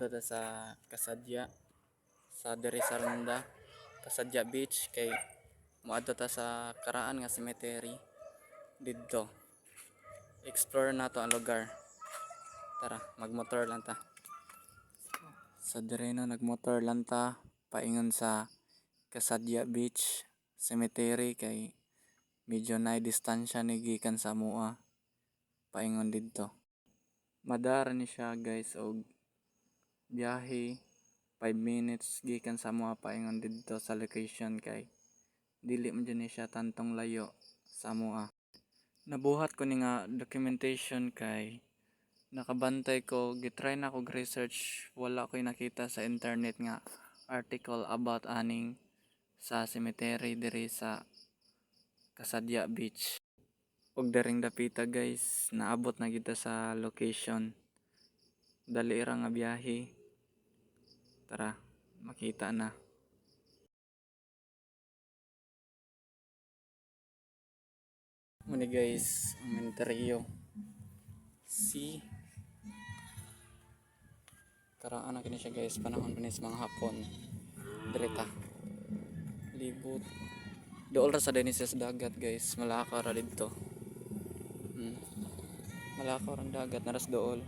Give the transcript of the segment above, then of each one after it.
Moadto ta sa Kasadya sa diri sa Ronda, Kasadya Beach kay moadto ta sa karaan nga cemetery didto. Explore nato ang lugar. Tara, magmotor lang ta. Sa diri na nagmotor lang ta paingon sa Kasadya Beach Cemetery kay medyo na distansya ni gikan sa mua paingon didto. Madara ni siya guys og biyahe 5 minutes gikan sa mua paingon didto sa location kay dili man ni siya tantong layo sa mua. Nabuhat ko ni nga documentation kay nakabantay ko, gitry na ko research, wala ko'y nakita sa internet nga article about aning sa cemetery diri sa Kasadya Beach. Og daring dapita guys, naabot na kita sa location. Dali ra nga biyahe. Tara, makita na. Muni guys, ang interior. See? Karaan na kini siya guys, panahon pa ni sa mga hapon. Direta. Libot. Dool ra sa dinis sa dagat guys, malakaw ra didto. Malakaw ra ang dagat naras dool.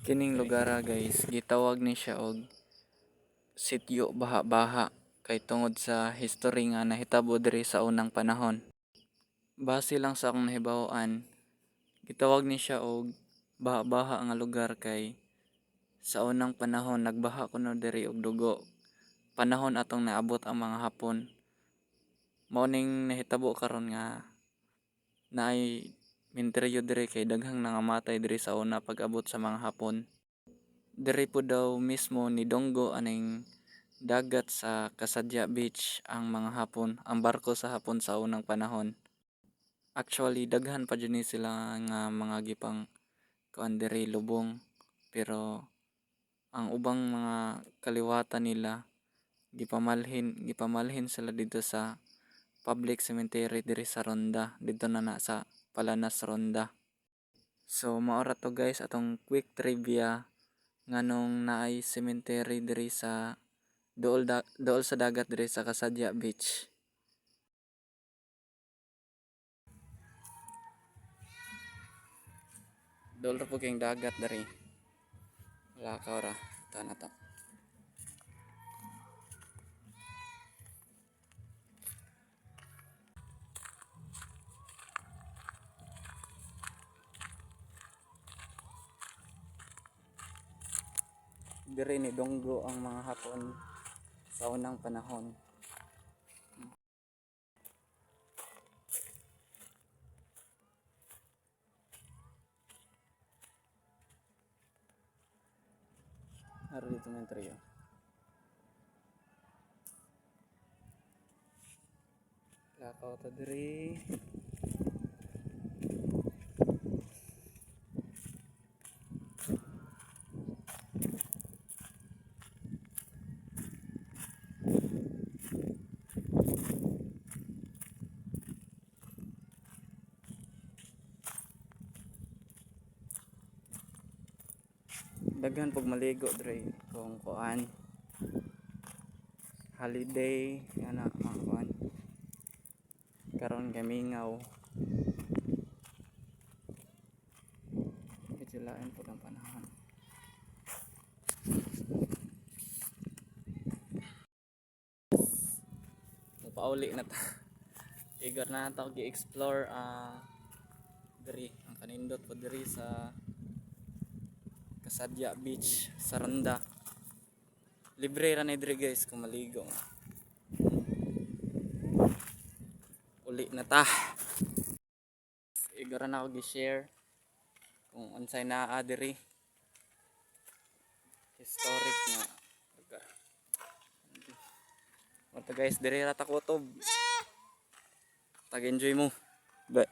Kining lugar guys, gitawag ni siya og Sitio Baha-Baha kay tungod sa history nga nahitabo diri sa unang panahon. Base lang sa akong nahibaw-an, gitawag ni siya og baha-baha nga lugar kay sa unang panahon nagbaha kuno diri og dugo. Panahon atong naabot ang mga Hapon. Mao ning nahitabo karon nga naay minteryo diri kay daghang nangamatay diri sa una pag-abot sa mga Hapon. Diri po daw mismo ni Donggo aning dagat sa Kasadya Beach ang mga Hapon, ang barko sa Hapon sa unang panahon. Actually daghan pa dyan sila nga mga gipang kuan diri lubong, pero ang ubang mga kaliwatan nila gipamalhin sila dito sa public cemetery diri sa Ronda, dito na sa Palanas Ronda. So maora to guys atong quick trivia nganong naay cemetery diri sa dool sa dagat diri sa Kasadya Beach. Dool ra po kayong dagat diri. Lakaw ra. Ito na to. Diri ni Donggo ang mga Hapon sa unang panahon. Haro dito ng trio. Lakaw ta diri. Daghan pag maligo dre kung kuan holiday ana kuan karon gamingaw kitilaan po ang panahon. Pauli na ta. Eager na ta og i-explore diri ang kanindot po diri sa Kasadya Beach sa Ronda. Libre ra na diri guys kung maligo. Uli na ta. Eager na ako gi-share kung unsay naa diri. Historic nga lugar. Guys, diri ra ta kutob. Tag-enjoy mo. Bye.